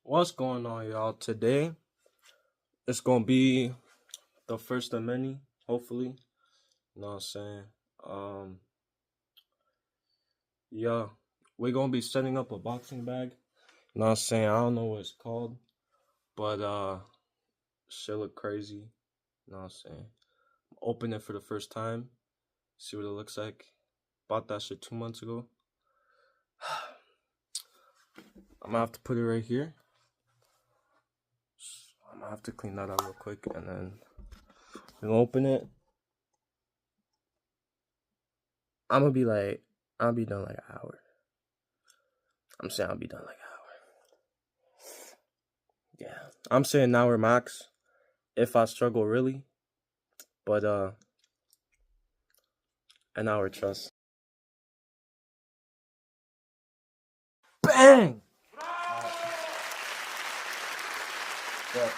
What's going on, y'all? Today, it's gonna be the first of many, hopefully. You know what I'm saying? Um, yeah, we're gonna be setting up a boxing bag. You know what I'm saying? I don't know what it's called, but shit look crazy. You know what I'm saying? Open it for the first time, see what it looks like. Bought that shit 2 months ago. I'm gonna have to put it right here. I'm gonna have to clean that up real quick, and then we're gonna open it. I'll be done like an hour. I'm saying I'll be done like an hour. Yeah. I'm saying an hour max if I struggle really. But an hour trust. Bang! Yeah.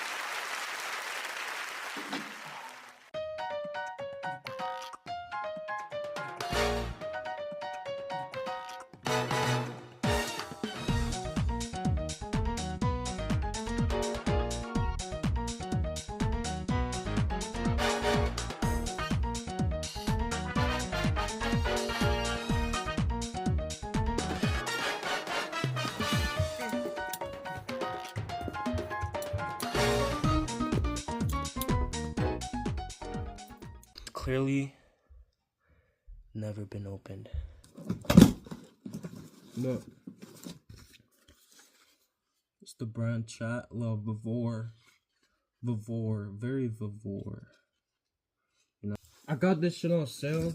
Clearly never been opened. Look. It's the brand chat. Love Vivore. Vivore. Very Vivore. You know. I got this shit on sale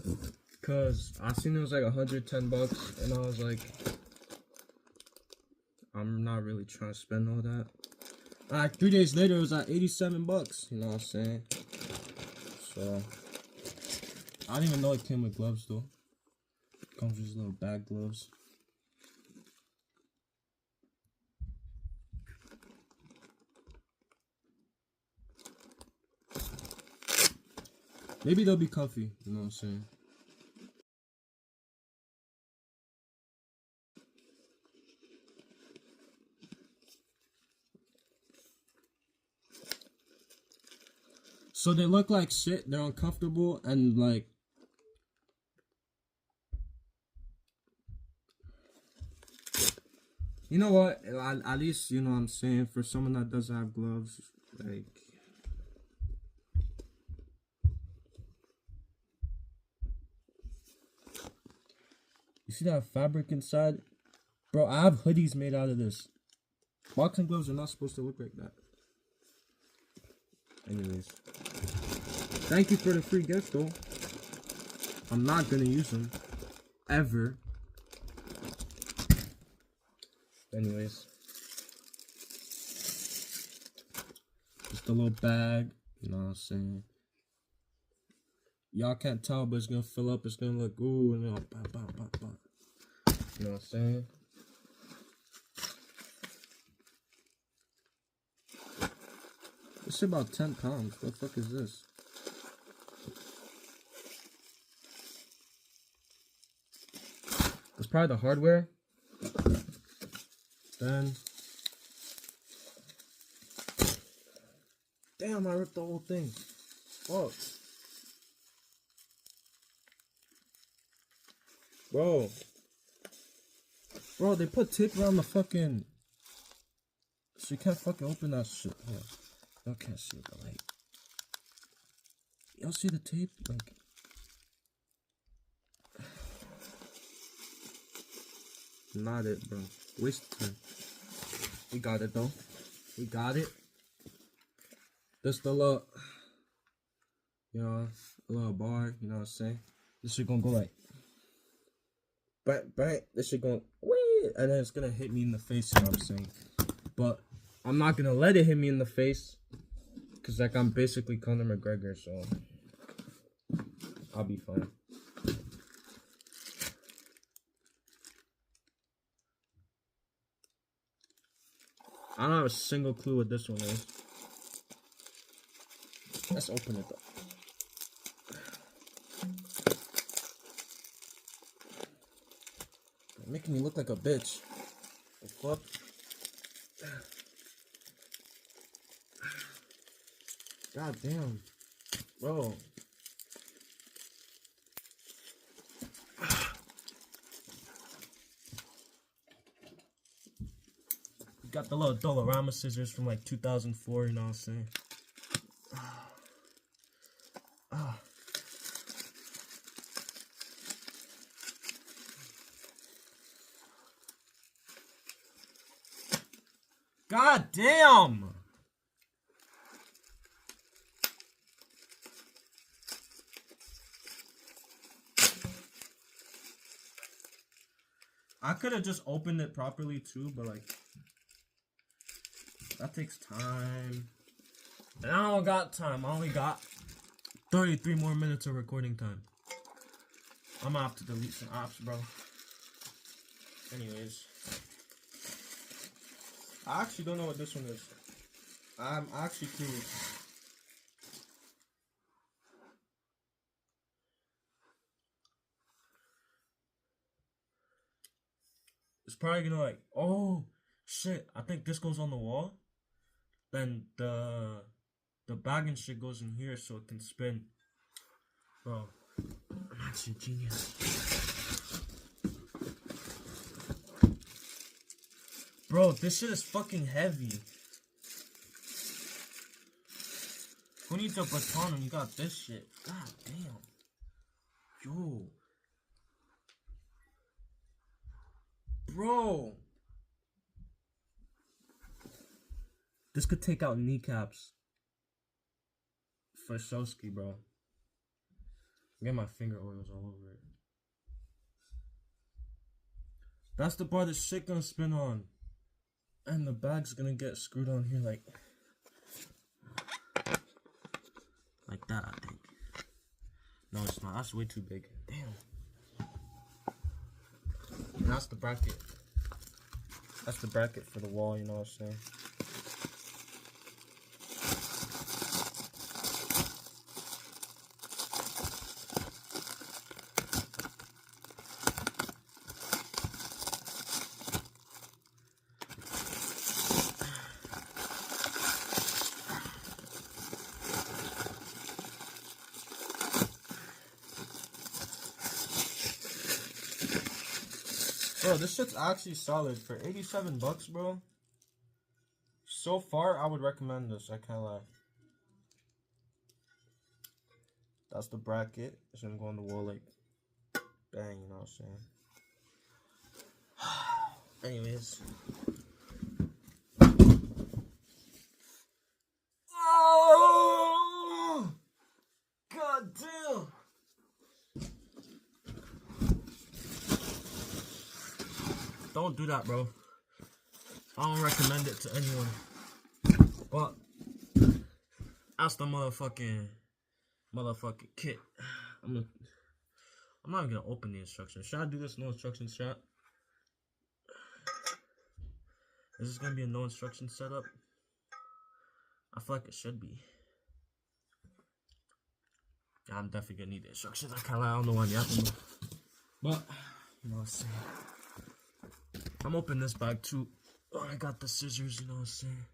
because I seen it was like $110 and I was like, I'm not really trying to spend all that. Like 3 days later it was at $87. You know what I'm saying? So I didn't even know it came with gloves though. It comes with these little bag gloves. Maybe they'll be comfy, you know what I'm saying? So they look like shit, they're uncomfortable, and like, you know what, at least, you know what I'm saying, for someone that doesn't have gloves, like, you see that fabric inside? Bro, I have hoodies made out of this. Boxing gloves are not supposed to look like that. Anyways. Thank you for the free gift, though. I'm not gonna use them. Ever. Anyways. Just a little bag. You know what I'm saying? Y'all can't tell, but it's gonna fill up. It's gonna look, ooh, and then pop, pop, pop, pop. You know what I'm saying? This shit about 10 pounds. What the fuck is this? It's probably the hardware. Then. Damn, I ripped the whole thing. Fuck. Bro, they put tape around the fucking... So you can't fucking open that shit. Yeah. Y'all can't see it, but like... Y'all see the tape? Like... Not it, bro. Waste of time. We got it, though. We got it. Just a little... You know, a little bar, you know what I'm saying? This shit gonna go like... Bang, bang. This shit gonna... Whee! And then it's gonna hit me in the face, you know what I'm saying? But I'm not gonna let it hit me in the face. Because, like, I'm basically Conor McGregor, so... I'll be fine. I don't have a single clue what this one is. Let's open it, though. Making me look like a bitch. The fuck? God damn. Bro. Got the little Dollarama scissors from like 2004, you know what I'm saying? God damn! I could have just opened it properly too, but like that takes time. And I don't got time. I only got 33 more minutes of recording time. I'm gonna have to delete some apps, bro. Anyways. I actually don't know what this one is. I'm actually curious. It's probably gonna like, oh shit, I think this goes on the wall. Then the bag and shit goes in here so it can spin. Bro, I'm actually a genius. Bro, this shit is fucking heavy. Who needs a baton when you got this shit? God damn. Yo. Bro. This could take out kneecaps. For Showski, bro. Get my finger oils all over it. That's the bar the shit gonna spin on. And the bag's gonna get screwed on here like that, I think. No, it's not. That's way too big. Damn. And that's the bracket. That's the bracket for the wall, you know what I'm saying? Bro, this shit's actually solid for 87 bucks, bro. So far, I would recommend this. I can't lie. That's the bracket. It's gonna go on the wall like bang, you know what I'm saying? Anyways. Oh! God damn! Don't do that, bro. I don't recommend it to anyone. But that's the motherfucking kit. I'm not even gonna open the instructions. Should I do this no instructions chat? Is this gonna be a no instructions setup? I feel like it should be. Yeah, I'm definitely gonna need the instructions. I don't know why I'm yapping, but you know what I'm saying. I'm opening this bag too. Oh, I got the scissors, you know what I'm saying.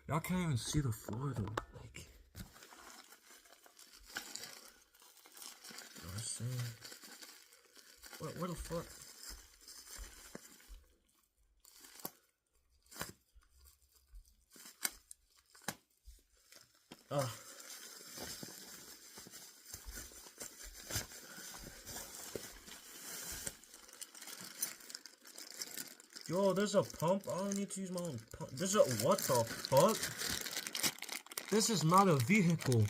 Y'all can't even see the floor though. Like, you know what I'm saying. What the fuck? Yo, there's a pump. I don't need to use my own pump. There's a what the fuck? This is not a vehicle.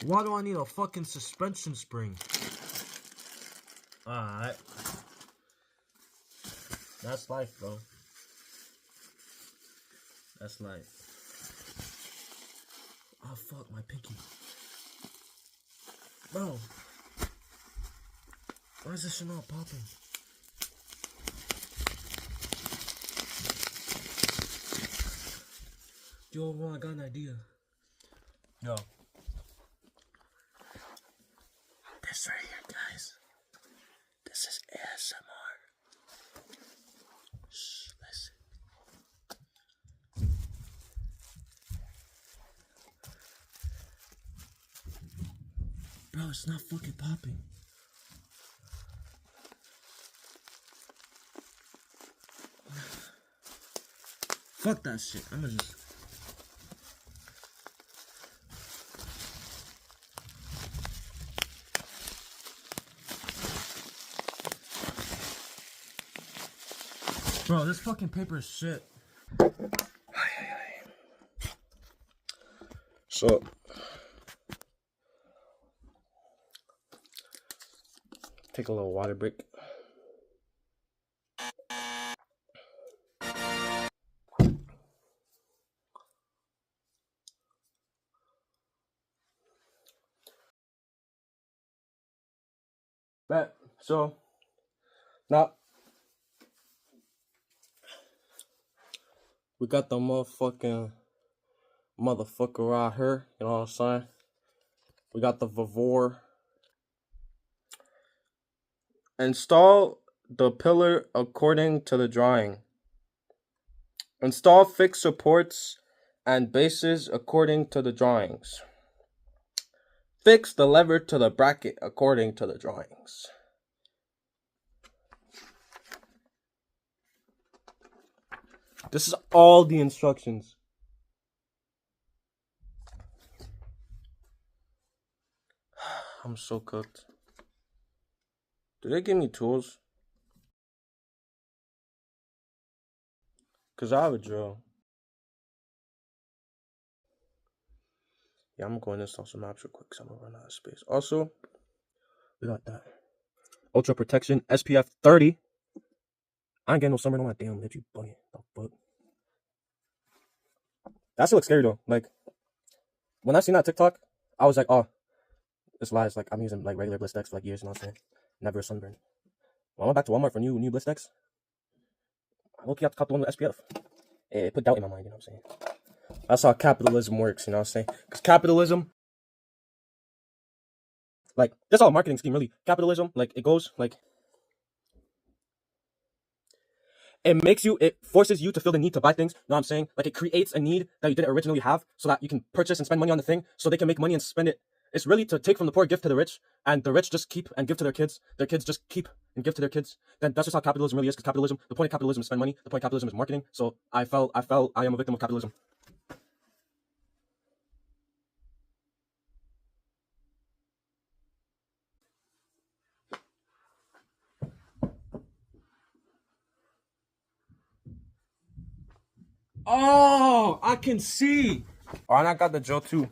Why do I need a fucking suspension spring? Alright. That's life, bro. That's life. Oh fuck, my pinky. Bro. Why is this shit not popping? Yo, bro, I got an idea. Yo. This right here, guys. This is ASMR. Shh, listen. Bro, it's not fucking popping. Fuck that shit. I'm gonna just... Bro, this fucking paper is shit. So... take a little water break. Bet. So, now, we got the motherfucker right here, you know what I'm saying? We got the Vavor. Install the pillar according to the drawing. Install fixed supports and bases according to the drawings. Fix the lever to the bracket according to the drawings. This is all the instructions. I'm so cooked. Did they give me tools? Cause I have a drill. Yeah, I'm going to install some maps real quick because I'm gonna run out of space. Also, we got that. Ultra protection, SPF 30. I ain't getting no sunburn on my damn lip, you bugging. The fuck? That shit looks scary though. Like, when I seen that TikTok, I was like, oh, it's lies. Like, I'm using like regular Blistex for like years, you know what I'm saying? Never a sunburn. When I went back to Walmart for new Blistex, I look, you have to cop the one with SPF. It put doubt in my mind, you know what I'm saying? That's how capitalism works, you know what I'm saying? Because capitalism, like, that's all a marketing scheme, really. Capitalism, like, it goes, like, it forces you to feel the need to buy things, you know what I'm saying? Like, it creates a need that you didn't originally have so that you can purchase and spend money on the thing so they can make money and spend it. It's really to take from the poor, give to the rich, and the rich just keep and give to their kids just keep and give to their kids. Then that's just how capitalism really is, because capitalism, the point of capitalism is spend money, the point of capitalism is marketing. So I am a victim of capitalism. Oh, I can see. Oh, and I got the drill too.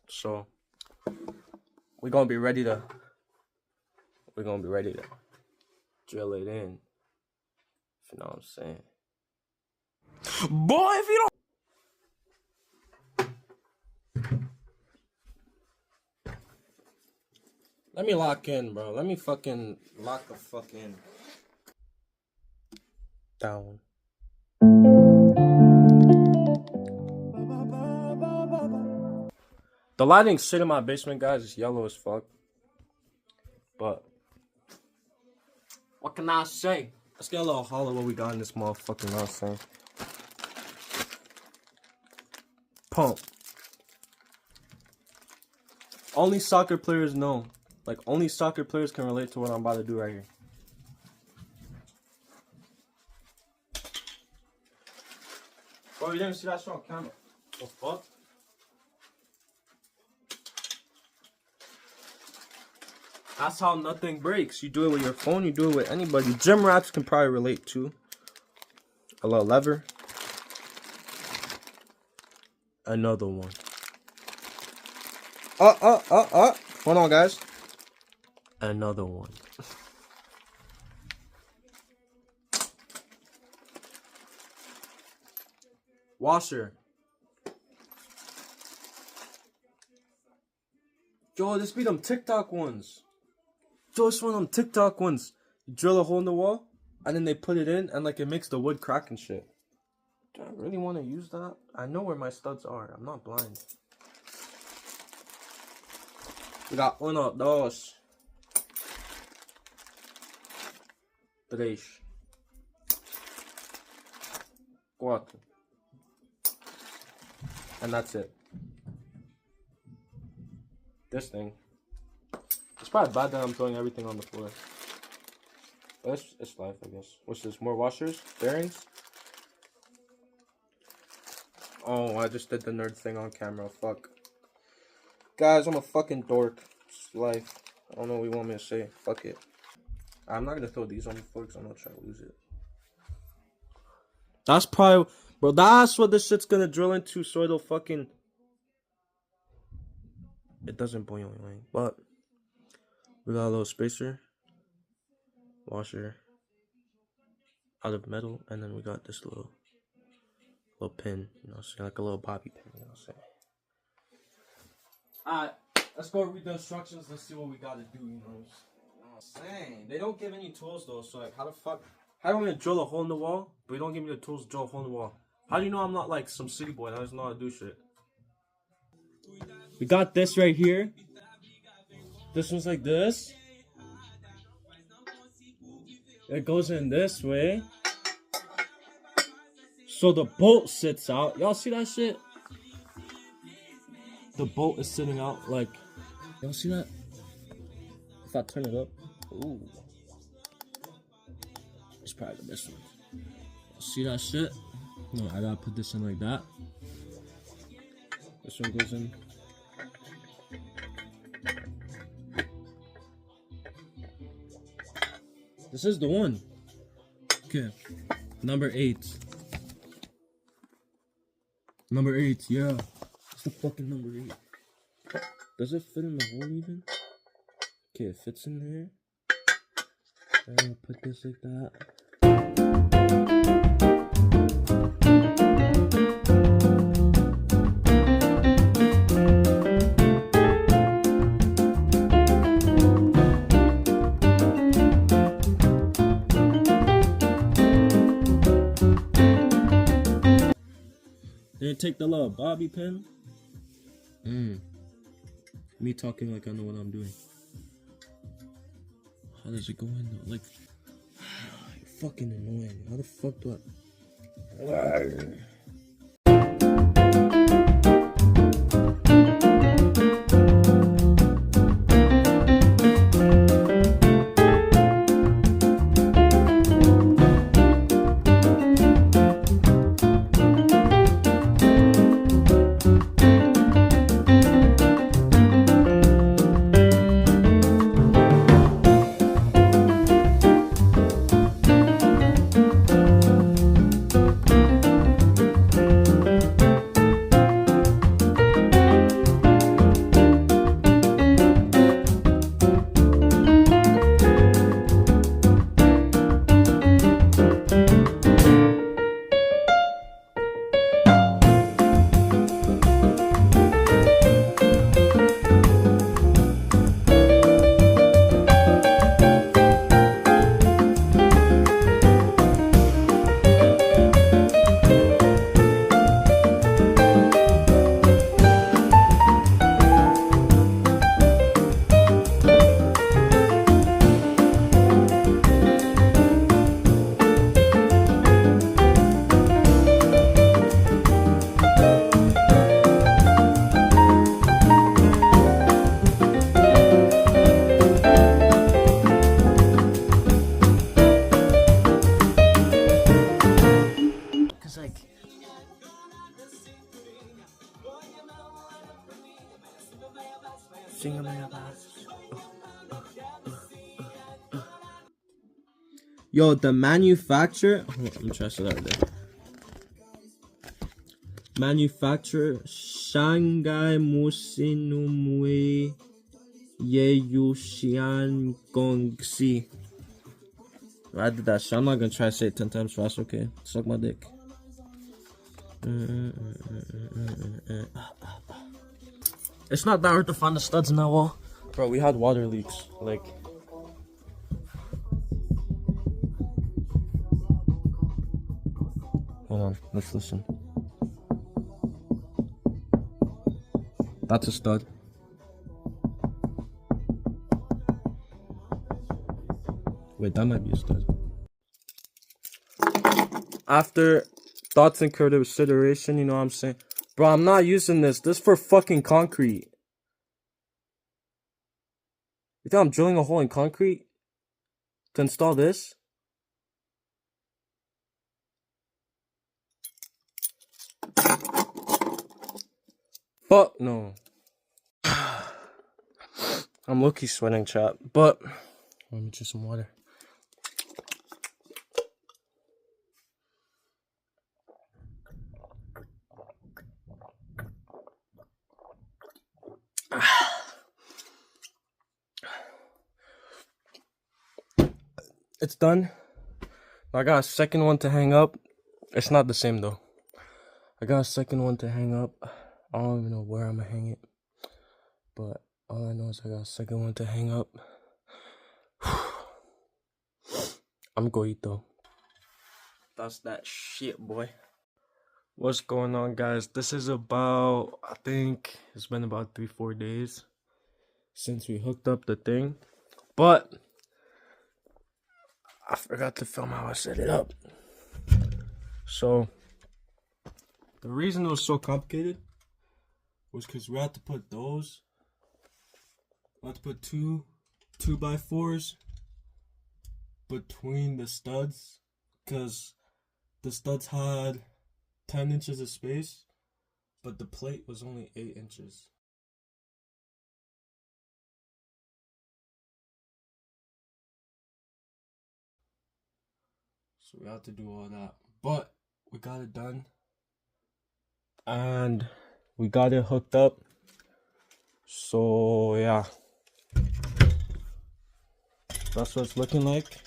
So we're gonna be ready to drill it in. If you know what I'm saying. Boy, if you don't, let me lock in, bro. Let me fucking lock the fuck in. Down. The lighting shit in my basement, guys, is yellow as fuck. But what can I say? Let's get a little haul of what we got in this motherfucking, you know what I'm saying? Pump. Only soccer players know. Like, only soccer players can relate to what I'm about to do right here. Bro, you didn't see that shit on camera. The fuck? That's how nothing breaks. You do it with your phone, you do it with anybody. Gym rats can probably relate to. A little lever. Another one. Hold on, guys. Another one. Washer. Yo, this be them TikTok ones. Yo, it's one of them TikTok ones. You drill a hole in the wall, and then they put it in, and like it makes the wood crack and shit. Do I really want to use that? I know where my studs are. I'm not blind. We got 1, 2, 3, 4. And that's it. this thing. It's probably bad that I'm throwing everything on the floor. But it's life, I guess. What's this? More washers? Bearings? Oh, I just did the nerd thing on camera. Fuck. Guys, I'm a fucking dork. It's life. I don't know what you want me to say. Fuck it. I'm not gonna throw these on the floor because I'm not trying to lose it. That's probably... Bro, that's what this shit's gonna drill into, so it'll fucking... It doesn't boing, but... We got a little spacer. Washer. Out of metal. And then we got this little pin. You know what I'm saying? Like a little bobby pin, you know what I'm saying? Alright, let's go read the instructions. Let's see what we gotta do, you know what I'm saying? They don't give any tools though, so like, how the fuck? How do I want to drill a hole in the wall, but you don't give me the tools to drill a hole in the wall? How do you know I'm not like some city boy that doesn't know how to do shit? We got this right here. This one's like this. It goes in this way. So the bolt sits out. Y'all see that shit? The bolt is sitting out like... Y'all see that? If I turn it up. Ooh. It's probably the best one. See that shit? No, I gotta put this in like that. This one goes in. This is the one. Okay. Number 8. Number 8, yeah. It's the fucking number 8. Does it fit in the hole even? Okay, it fits in there. And I'll put this like that. Then take the little bobby pin. Me talking like I know what I'm doing. How does it go in though? Like, you're fucking annoying. How the fuck do I... Yo, the manufacturer... I'm trying to say that right there. Manufacturer Shanghai Musinumwe Yeyushian Gongxi. I did that shit. I'm not gonna try to say it 10 times fast, okay? Suck my dick. It's not that hard to find the studs in that wall. Bro, we had water leaks. Like... Hold on, let's listen. That's a stud. Wait, that might be a stud. After thoughts and consideration, you know what I'm saying? Bro, I'm not using this. This is for fucking concrete. You think I'm drilling a hole in concrete to install this? Fuck no. I'm low-key sweating, chat, but let me drink some water. It's done. I got a second one to hang up. It's not the same though. I got a second one to hang up. I don't even know where I'm gonna hang it, but all I know is I got a second one to hang up. I'm gonna eat though. That's that shit, boy. What's going on, guys? This is about, I think it's been about 3-4 days since we hooked up the thing, but I forgot to film how I set it up. So the reason it was so complicated was because we had to put those. We had to put two 2x4s between the studs, because the studs had 10 inches of space, but the plate was only 8 inches. So we had to do all that, but we got it done and we got it hooked up. So yeah, that's what it's looking like.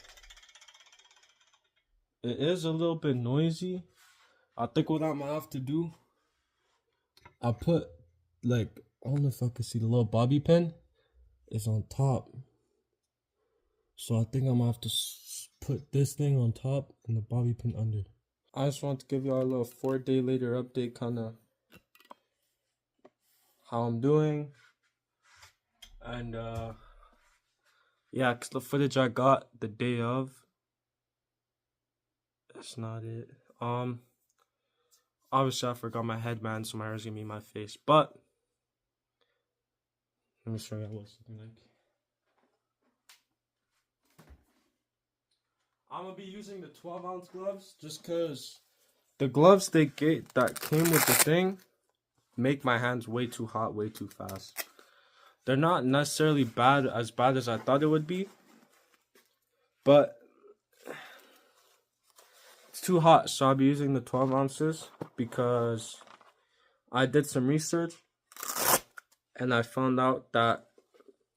It is a little bit noisy. I think what I'm gonna have to do, I put, like, I don't know if I can see the little bobby pin is on top. So I think I'm gonna have to put this thing on top and the bobby pin under. I just want to give y'all a little 4-day later update, kind of how I'm doing. And yeah, because the footage I got the day of, that's not it. Obviously I forgot my headband, so my hair's gonna be in my face, but let me show you what it's looking like. I'm gonna be using the 12-ounce gloves just because the gloves that came with the thing make my hands way too hot, way too fast. They're not necessarily as bad as I thought it would be, but it's too hot, so I'll be using the 12 ounces because I did some research and I found out that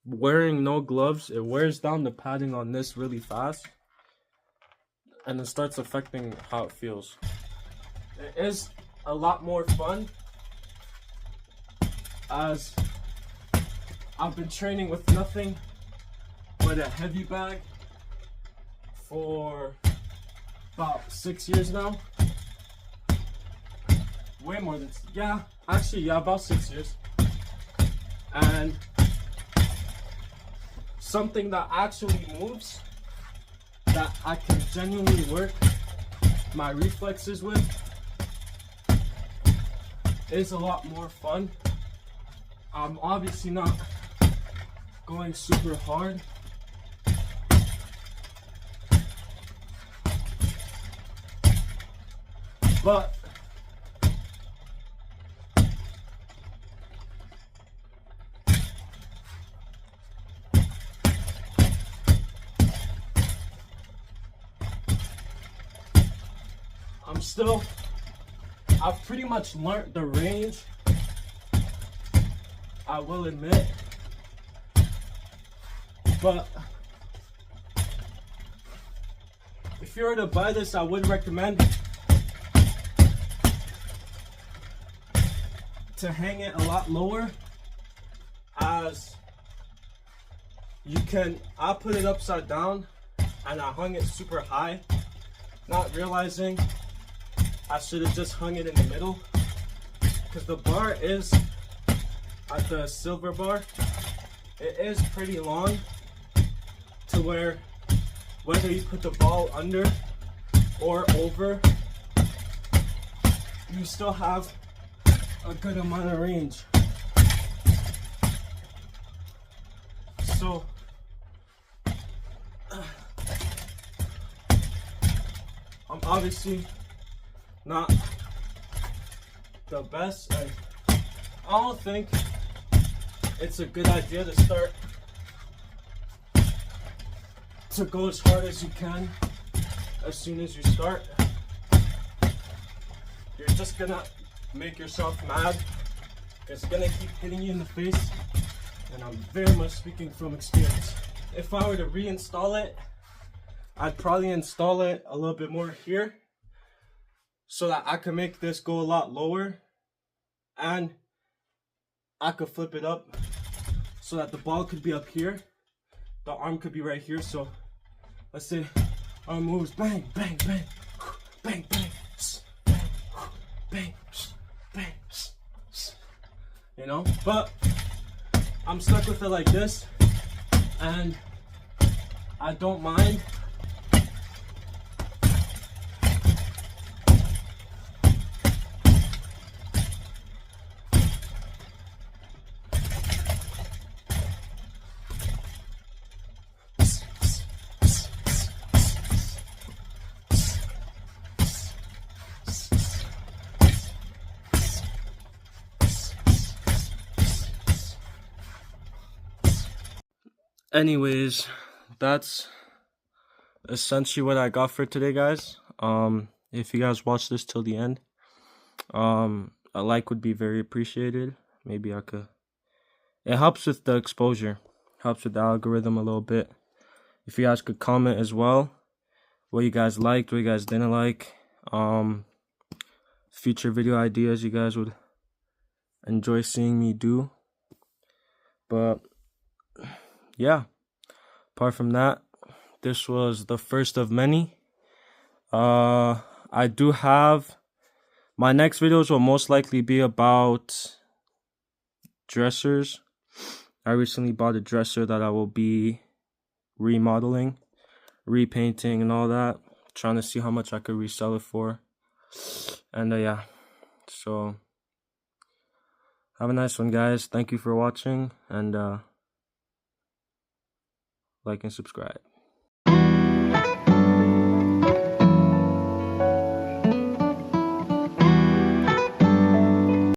wearing no gloves, it wears down the padding on this really fast and it starts affecting how it feels. It is a lot more fun as I've been training with nothing but a heavy bag for about 6 years now. Way more than, yeah, about 6 years. And something that actually moves, that I can genuinely work my reflexes with, is a lot more fun. I'm obviously not going super hard, but I've pretty much learned the range, I will admit, but if you were to buy this, I would recommend to hang it a lot lower, as you can. I put it upside down and I hung it super high, not realizing I should have just hung it in the middle, because the bar is at the silver bar. It is pretty long to where whether you put the ball under or over, you still have a good amount of range. So I'm obviously not the best, and I don't think it's a good idea to start to go as hard as you can as soon as you start. You're just gonna make yourself mad. It's gonna keep hitting you in the face, and I'm very much speaking from experience. If I were to reinstall it, I'd probably install it a little bit more here so that I can make this go a lot lower, and I could flip it up so that the ball could be up here, the arm could be right here. So let's say arm moves, bang, bang, bang, bang, bang, bang, bang, bang, you know. But I'm stuck with it like this, and I don't mind. Anyways, that's essentially what I got for today, guys. If you guys watch this till the end, a like would be very appreciated. Maybe I could, it helps with the exposure, helps with the algorithm a little bit. If you guys could comment as well what you guys liked, what you guys didn't like, future video ideas you guys would enjoy seeing me do. But yeah, apart from that, this was the first of many. I do have, my next videos will most likely be about dressers. I recently bought a dresser that I will be remodeling, repainting and all that, trying to see how much I could resell it for. And yeah, so have a nice one, guys. Thank you for watching, and like and subscribe.